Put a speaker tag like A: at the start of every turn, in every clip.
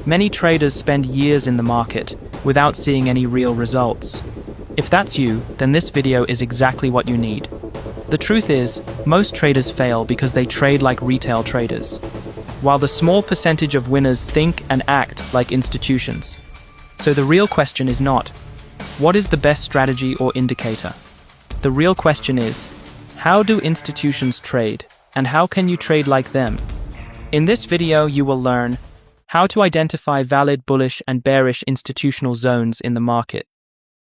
A: Many traders spend years in the market without seeing any real results. If that's you, then this video is exactly what you need. The truth is, most traders fail because they trade like retail traders, while the small percentage of winners think and act like institutions. So the real question is not, what is the best strategy or indicator? The real question is, how do institutions trade, and how can you trade like them? In this video, you will learn how to identify valid bullish and bearish institutional zones in the market,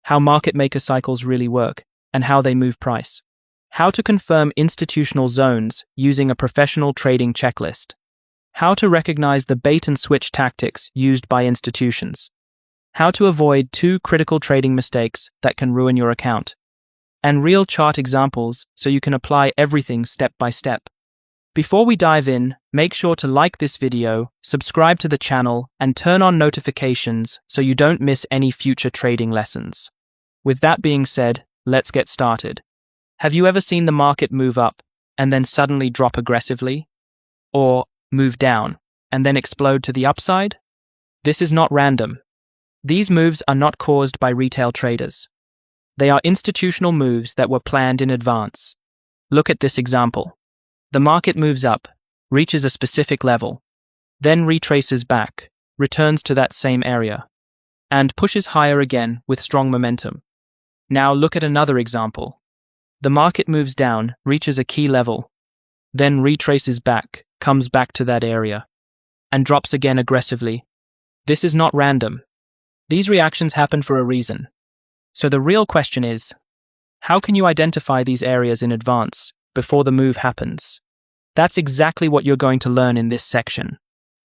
A: how market maker cycles really work, and how they move price, how to confirm institutional zones using a professional trading checklist, how to recognize the bait and switch tactics used by institutions, how to avoid 2 critical trading mistakes that can ruin your account, and real chart examples so you can apply everything step by step. Before we dive in, make sure to like this video, subscribe to the channel, and turn on notifications so you don't miss any future trading lessons. With that being said, let's get started. Have you ever seen the market move up and then suddenly drop aggressively? Or move down and then explode to the upside? This is not random. These moves are not caused by retail traders. They are institutional moves that were planned in advance. Look at this example. The market moves up, reaches a specific level, then retraces back, returns to that same area, and pushes higher again with strong momentum. Now look at another example. The market moves down, reaches a key level, then retraces back, comes back to that area, and drops again aggressively. This is not random. These reactions happen for a reason. So the real question is, how can you identify these areas in advance, before the move happens? That's exactly what you're going to learn in this section.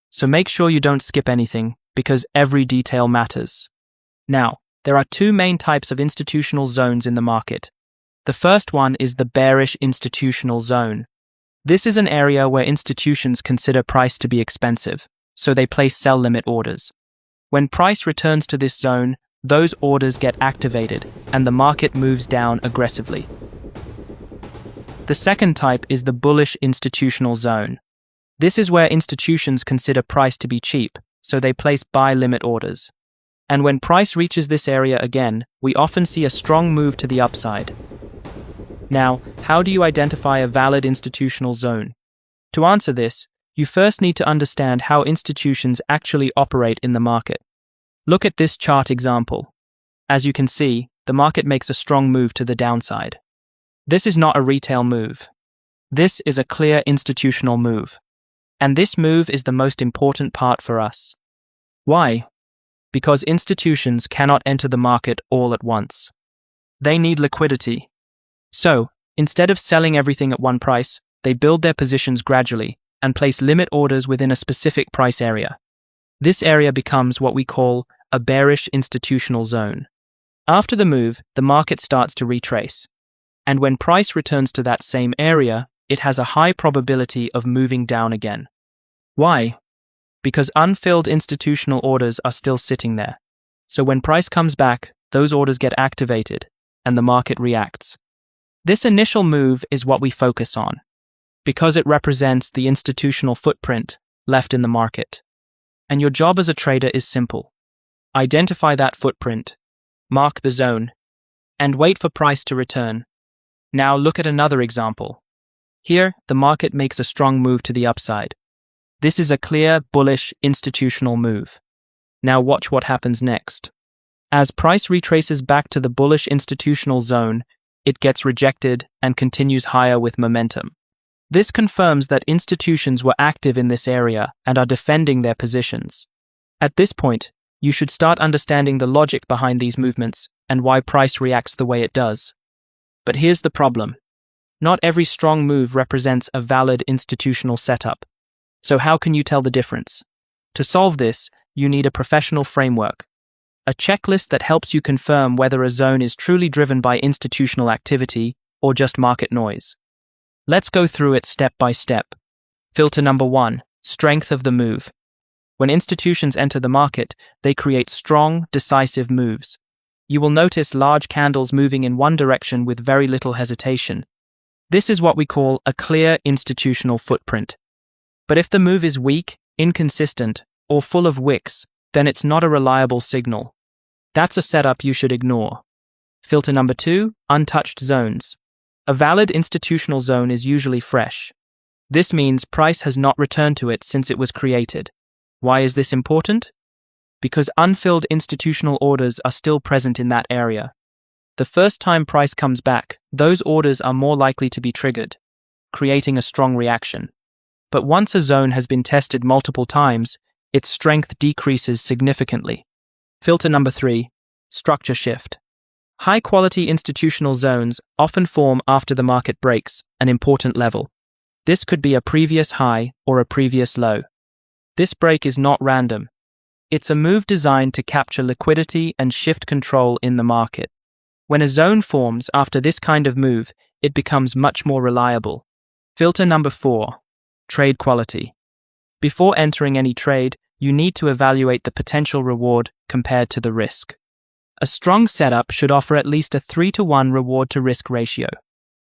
A: So make sure you don't skip anything, because every detail matters. Now, there are 2 main types of institutional zones in the market. The first one is the bearish institutional zone. This is an area where institutions consider price to be expensive, so they place sell limit orders. When price returns to this zone, those orders get activated, and the market moves down aggressively. The second type is the bullish institutional zone. This is where institutions consider price to be cheap, so they place buy limit orders. And when price reaches this area again, we often see a strong move to the upside. Now, how do you identify a valid institutional zone? To answer this, you first need to understand how institutions actually operate in the market. Look at this chart example. As you can see, the market makes a strong move to the downside. This is not a retail move. This is a clear institutional move. And this move is the most important part for us. Why? Because institutions cannot enter the market all at once. They need liquidity. So, instead of selling everything at one price, they build their positions gradually and place limit orders within a specific price area. This area becomes what we call a bearish institutional zone. After the move, the market starts to retrace. And when price returns to that same area, it has a high probability of moving down again. Why? Because unfilled institutional orders are still sitting there. So when price comes back, those orders get activated, and the market reacts. This initial move is what we focus on, because it represents the institutional footprint left in the market. And your job as a trader is simple. Identify that footprint, mark the zone, and wait for price to return. Now look at another example. Here, the market makes a strong move to the upside. This is a clear, bullish, institutional move. Now watch what happens next. As price retraces back to the bullish institutional zone, it gets rejected and continues higher with momentum. This confirms that institutions were active in this area and are defending their positions. At this point, you should start understanding the logic behind these movements and why price reacts the way it does. But here's the problem. Not every strong move represents a valid institutional setup. So how can you tell the difference? To solve this, you need a professional framework, a checklist that helps you confirm whether a zone is truly driven by institutional activity or just market noise. Let's go through it step by step. Filter number 1, strength of the move. When institutions enter the market, they create strong, decisive moves. You will notice large candles moving in one direction with very little hesitation. This is what we call a clear institutional footprint. But if the move is weak, inconsistent, or full of wicks, then it's not a reliable signal. That's a setup you should ignore. Filter number 2, untouched zones. A valid institutional zone is usually fresh. This means price has not returned to it since it was created. Why is this important? Because unfilled institutional orders are still present in that area. The first time price comes back, those orders are more likely to be triggered, creating a strong reaction. But once a zone has been tested multiple times, its strength decreases significantly. Filter number 3, structure shift. High-quality institutional zones often form after the market breaks an important level. This could be a previous high or a previous low. This break is not random. It's a move designed to capture liquidity and shift control in the market. When a zone forms after this kind of move, it becomes much more reliable. Filter number 4, trade quality. Before entering any trade, you need to evaluate the potential reward compared to the risk. A strong setup should offer at least a 3-to-1 reward-to-risk ratio.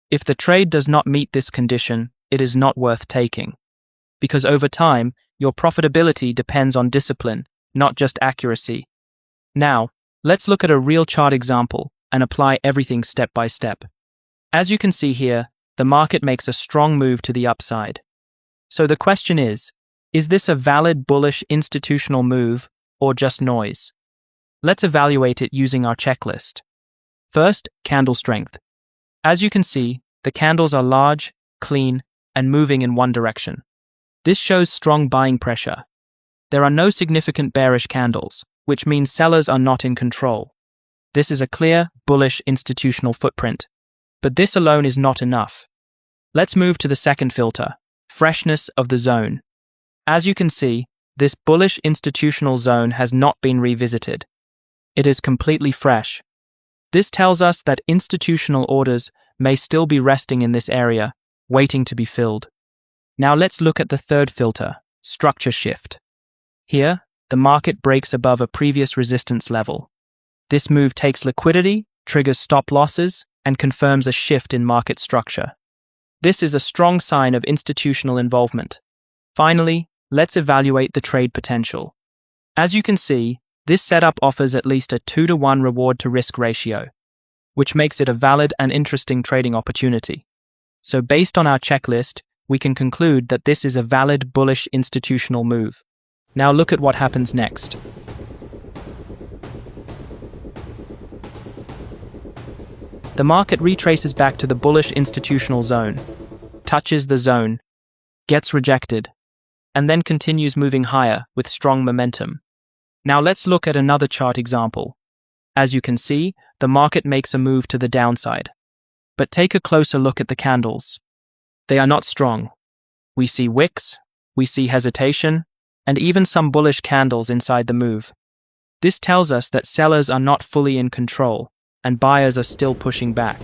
A: If the trade does not meet this condition, it is not worth taking. Because over time, your profitability depends on discipline, not just accuracy. Now, let's look at a real chart example and apply everything step by step. As you can see here, the market makes a strong move to the upside. So the question is this a valid bullish institutional move or just noise? Let's evaluate it using our checklist. First, candle strength. As you can see, the candles are large, clean, and moving in one direction. This shows strong buying pressure. There are no significant bearish candles, which means sellers are not in control. This is a clear, bullish institutional footprint. But this alone is not enough. Let's move to the second filter, freshness of the zone. As you can see, this bullish institutional zone has not been revisited. It is completely fresh. This tells us that institutional orders may still be resting in this area, waiting to be filled. Now let's look at the third filter, structure shift. Here, the market breaks above a previous resistance level. This move takes liquidity, triggers stop losses, and confirms a shift in market structure. This is a strong sign of institutional involvement. Finally, let's evaluate the trade potential. As you can see, this setup offers at least a 2-to-1 reward-to-risk ratio, which makes it a valid and interesting trading opportunity. So based on our checklist, we can conclude that this is a valid bullish institutional move. Now look at what happens next. The market retraces back to the bullish institutional zone, touches the zone, gets rejected, and then continues moving higher with strong momentum. Now let's look at another chart example. As you can see, the market makes a move to the downside. But take a closer look at the candles. They are not strong. We see wicks, we see hesitation, and even some bullish candles inside the move. This tells us that sellers are not fully in control, and buyers are still pushing back.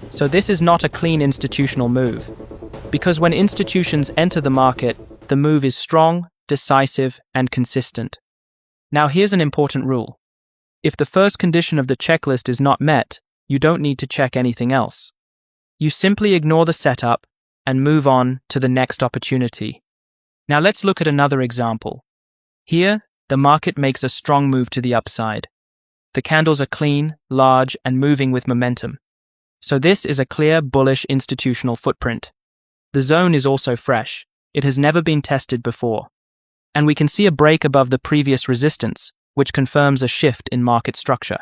A: So this is not a clean institutional move, because when institutions enter the market, the move is strong, decisive, and consistent. Now here's an important rule. If the first condition of the checklist is not met, you don't need to check anything else. You simply ignore the setup and move on to the next opportunity. Now let's look at another example. Here, the market makes a strong move to the upside. The candles are clean, large, and moving with momentum. So this is a clear bullish institutional footprint. The zone is also fresh. It has never been tested before. And we can see a break above the previous resistance, which confirms a shift in market structure.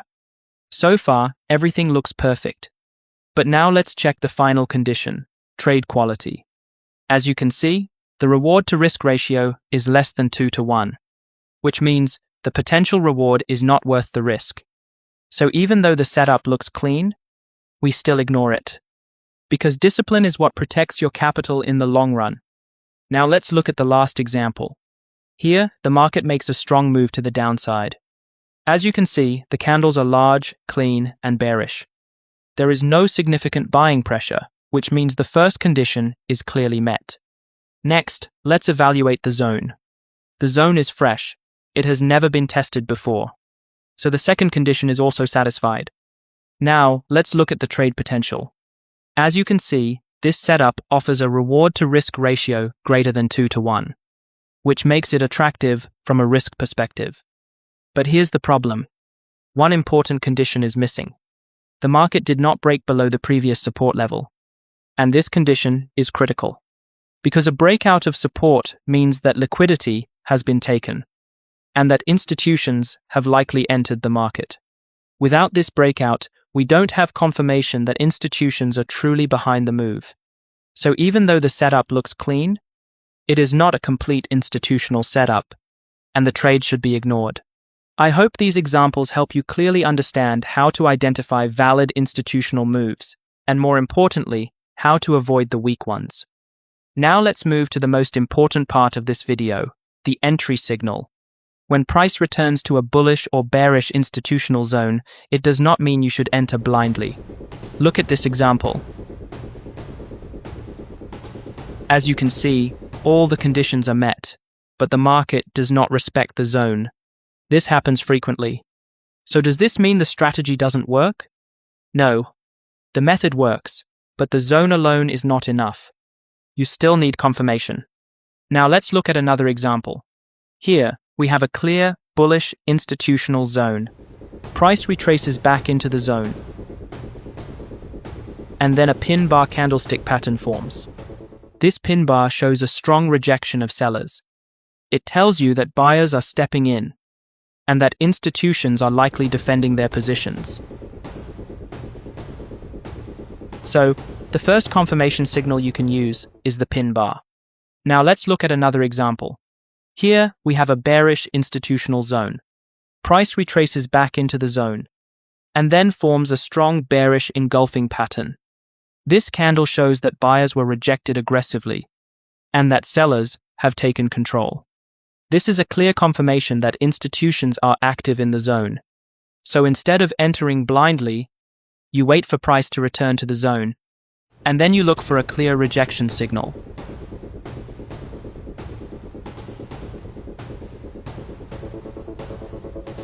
A: So far, everything looks perfect. But now let's check the final condition, trade quality. As you can see, the reward-to-risk ratio is less than 2-to-1, which means the potential reward is not worth the risk. So even though the setup looks clean, we still ignore it. Because discipline is what protects your capital in the long run. Now let's look at the last example. Here, the market makes a strong move to the downside. As you can see, the candles are large, clean, and bearish. There is no significant buying pressure, which means the first condition is clearly met. Next, let's evaluate the zone. The zone is fresh. It has never been tested before. So the second condition is also satisfied. Now, let's look at the trade potential. As you can see, This setup offers a reward-to-risk ratio greater than 2-to-1, which makes it attractive from a risk perspective. But here's the problem. One important condition is missing. The market did not break below the previous support level, and this condition is critical, because a breakout of support means that liquidity has been taken, and that institutions have likely entered the market. Without this breakout, we don't have confirmation that institutions are truly behind the move. So even though the setup looks clean, it is not a complete institutional setup, and the trade should be ignored. I hope these examples help you clearly understand how to identify valid institutional moves, and more importantly, how to avoid the weak ones. Now let's move to the most important part of this video, the entry signal. When price returns to a bullish or bearish institutional zone, it does not mean you should enter blindly. Look at this example. As you can see, all the conditions are met, but the market does not respect the zone. This happens frequently. So does this mean the strategy doesn't work? No. The method works, but the zone alone is not enough. You still need confirmation. Now let's look at another example. Here, we have a clear, bullish institutional zone. Price retraces back into the zone, and then a pin bar candlestick pattern forms. This pin bar shows a strong rejection of sellers. It tells you that buyers are stepping in, and that institutions are likely defending their positions. So, the first confirmation signal you can use is the pin bar. Now let's look at another example. Here, we have a bearish institutional zone. Price retraces back into the zone, and then forms a strong bearish engulfing pattern. This candle shows that buyers were rejected aggressively, and that sellers have taken control. This is a clear confirmation that institutions are active in the zone. So instead of entering blindly, you wait for price to return to the zone, and then you look for a clear rejection signal.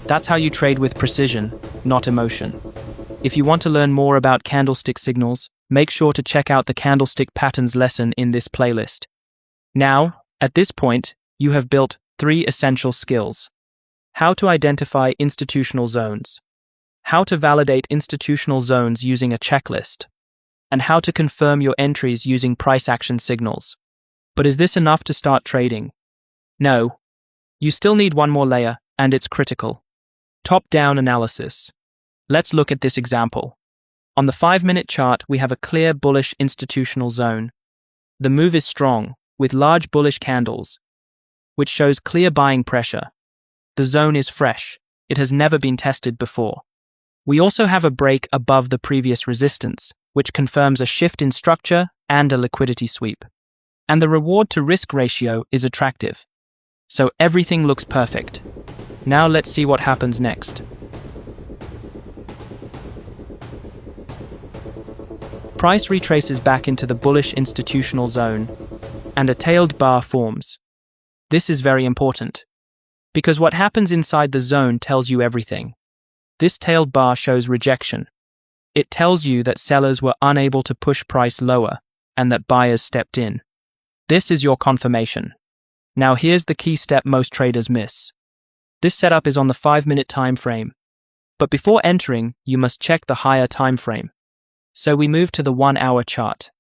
A: That's how you trade with precision, not emotion. If you want to learn more about candlestick signals, make sure to check out the candlestick patterns lesson in this playlist. Now, at this point, you have built 3 essential skills: how to identify institutional zones, how to validate institutional zones using a checklist, and how to confirm your entries using price action signals. But is this enough to start trading? No. You still need one more layer, and it's critical. Top-down analysis. Let's look at this example. On the 5-minute chart, we have a clear bullish institutional zone. The move is strong, with large bullish candles, which shows clear buying pressure. The zone is fresh. It has never been tested before. We also have a break above the previous resistance, which confirms a shift in structure and a liquidity sweep. And the reward-to-risk ratio is attractive. So everything looks perfect. Now let's see what happens next. Price retraces back into the bullish institutional zone, and a tailed bar forms. This is very important, because what happens inside the zone tells you everything. This tailed bar shows rejection. It tells you that sellers were unable to push price lower, and that buyers stepped in. This is your confirmation. Now here's the key step most traders miss. This setup is on the 5-minute time frame, but before entering, you must check the higher time frame. So we move to the 1-hour chart.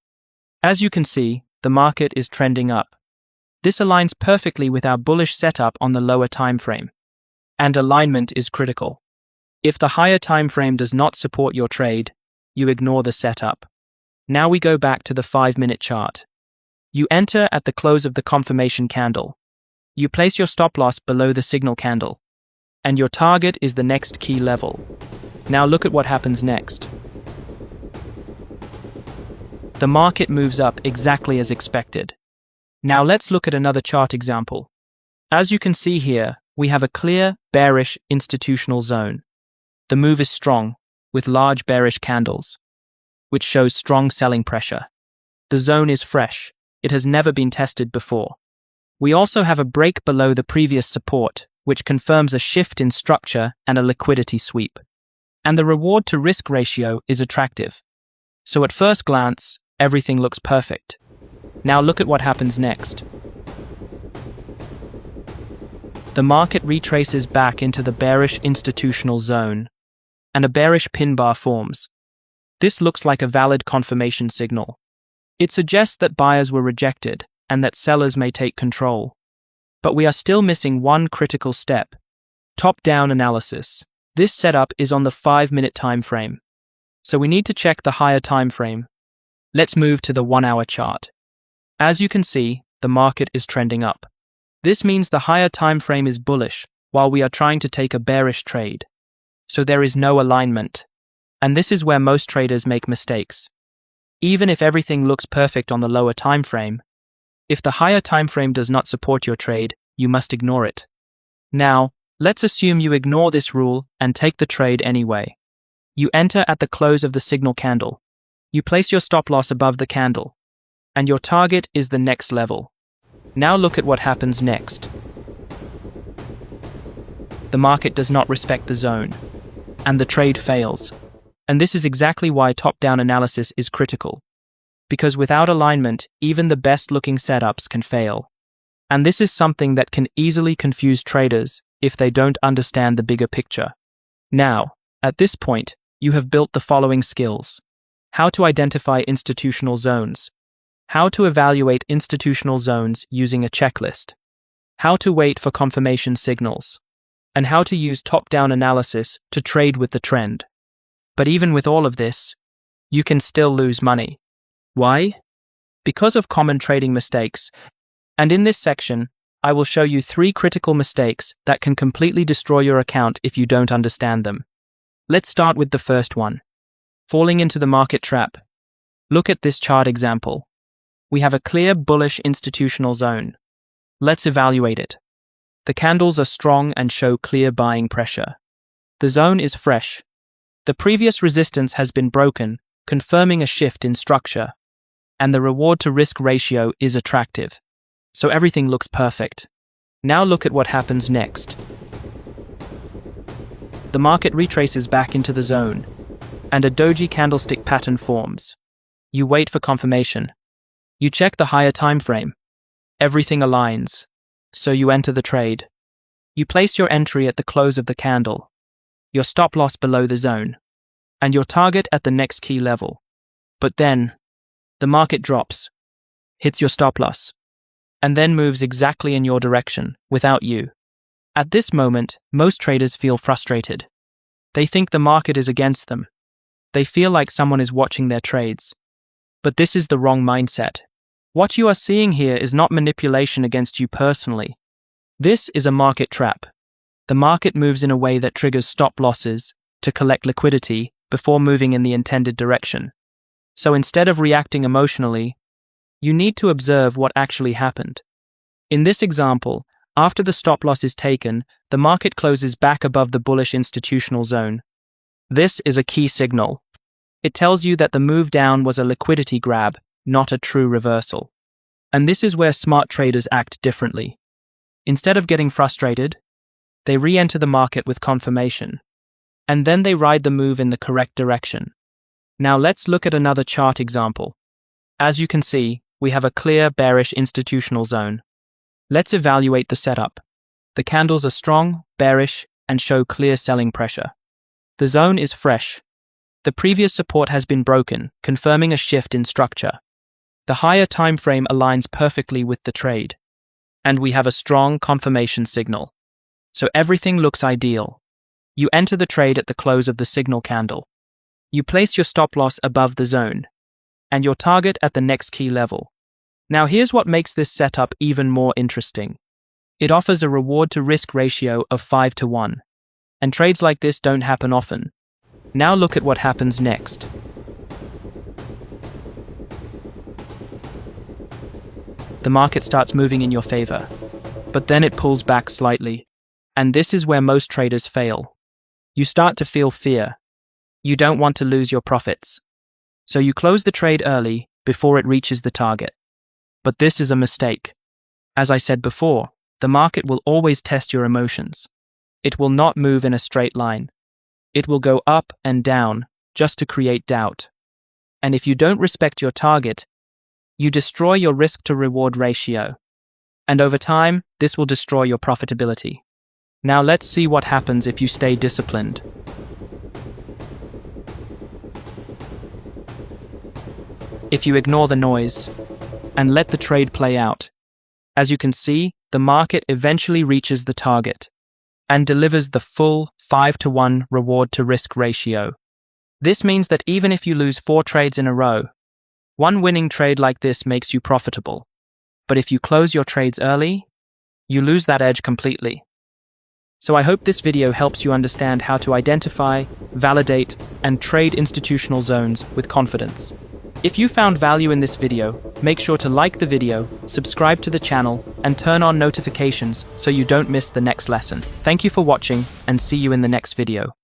A: As you can see, the market is trending up. This aligns perfectly with our bullish setup on the lower time frame, and alignment is critical. If the higher time frame does not support your trade, you ignore the setup. Now we go back to the 5-minute chart. You enter at the close of the confirmation candle. You place your stop loss below the signal candle, and your target is the next key level. Now look at what happens next. The market moves up exactly as expected. Now let's look at another chart example. As you can see here, we have a clear, bearish institutional zone. The move is strong, with large bearish candles, which shows strong selling pressure. The zone is fresh. It has never been tested before. We also have a break below the previous support, which confirms a shift in structure and a liquidity sweep. And the reward-to-risk ratio is attractive. So at first glance, Everything looks perfect. Now look at what happens next. The market retraces back into the bearish institutional zone, and a bearish pin bar forms. This looks like a valid confirmation signal. It suggests that buyers were rejected and that sellers may take control. But we are still missing one critical step: top-down analysis. This setup is on the 5-minute time frame, so we need to check the higher time frame. Let's move to the 1-hour chart. As you can see, the market is trending up. This means the higher time frame is bullish, while we are trying to take a bearish trade. So there is no alignment. And this is where most traders make mistakes. Even if everything looks perfect on the lower time frame, if the higher time frame does not support your trade, you must ignore it. Now, let's assume you ignore this rule and take the trade anyway. You enter at the close of the signal candle. You place your stop loss above the candle, and your target is the next level. Now look at what happens next. The market does not respect the zone, and the trade fails. And this is exactly why top-down analysis is critical. Because without alignment, even the best-looking setups can fail. And this is something that can easily confuse traders if they don't understand the bigger picture. Now, at this point, you have built the following skills: how to identify institutional zones, how to evaluate institutional zones using a checklist, how to wait for confirmation signals, and how to use top-down analysis to trade with the trend. But even with all of this, you can still lose money. Why? Because of common trading mistakes. And in this section, I will show you 3 critical mistakes that can completely destroy your account if you don't understand them. Let's start with the first one: falling into the market trap. Look at this chart example. We have a clear bullish institutional zone. Let's evaluate it. The candles are strong and show clear buying pressure. The zone is fresh. The previous resistance has been broken, confirming a shift in structure. And the reward-to-risk ratio is attractive. So everything looks perfect. Now look at what happens next. The market retraces back into the zone, and a doji candlestick pattern forms. You wait for confirmation. You check the higher time frame. Everything aligns, so you enter the trade. You place your entry at the close of the candle, your stop loss below the zone, and your target at the next key level. But then, the market drops, hits your stop loss, and then moves exactly in your direction, without you. At this moment, most traders feel frustrated. They think the market is against them. They feel like someone is watching their trades. But this is the wrong mindset. What you are seeing here is not manipulation against you personally. This is a market trap. The market moves in a way that triggers stop losses to collect liquidity before moving in the intended direction. So instead of reacting emotionally, you need to observe what actually happened. In this example, after the stop loss is taken, the market closes back above the bullish institutional zone. This is a key signal. It tells you that the move down was a liquidity grab, not a true reversal. And this is where smart traders act differently. Instead of getting frustrated, they re-enter the market with confirmation, and then they ride the move in the correct direction. Now let's look at another chart example. As you can see, we have a clear bearish institutional zone. Let's evaluate the setup. The candles are strong, bearish, and show clear selling pressure. The zone is fresh. The previous support has been broken, confirming a shift in structure. The higher time frame aligns perfectly with the trade, and we have a strong confirmation signal. So everything looks ideal. You enter the trade at the close of the signal candle. You place your stop loss above the zone, and your target at the next key level. Now here's what makes this setup even more interesting. It offers a reward-to-risk ratio of 5-to-1, and trades like this don't happen often. Now look at what happens next. The market starts moving in your favor, but then it pulls back slightly, and this is where most traders fail. You start to feel fear. You don't want to lose your profits, so you close the trade early before it reaches the target. But this is a mistake. As I said before, the market will always test your emotions. It will not move in a straight line. It will go up and down just to create doubt. And if you don't respect your target, you destroy your risk-to-reward ratio. And over time, this will destroy your profitability. Now let's see what happens if you stay disciplined. If you ignore the noise and let the trade play out, as you can see, the market eventually reaches the target and delivers the full 5-to-1 reward-to-risk ratio. This means that even if you lose 4 trades in a row, one winning trade like this makes you profitable. But if you close your trades early, you lose that edge completely. So I hope this video helps you understand how to identify, validate, and trade institutional zones with confidence. If you found value in this video, make sure to like the video, subscribe to the channel, and turn on notifications so you don't miss the next lesson. Thank you for watching, and see you in the next video.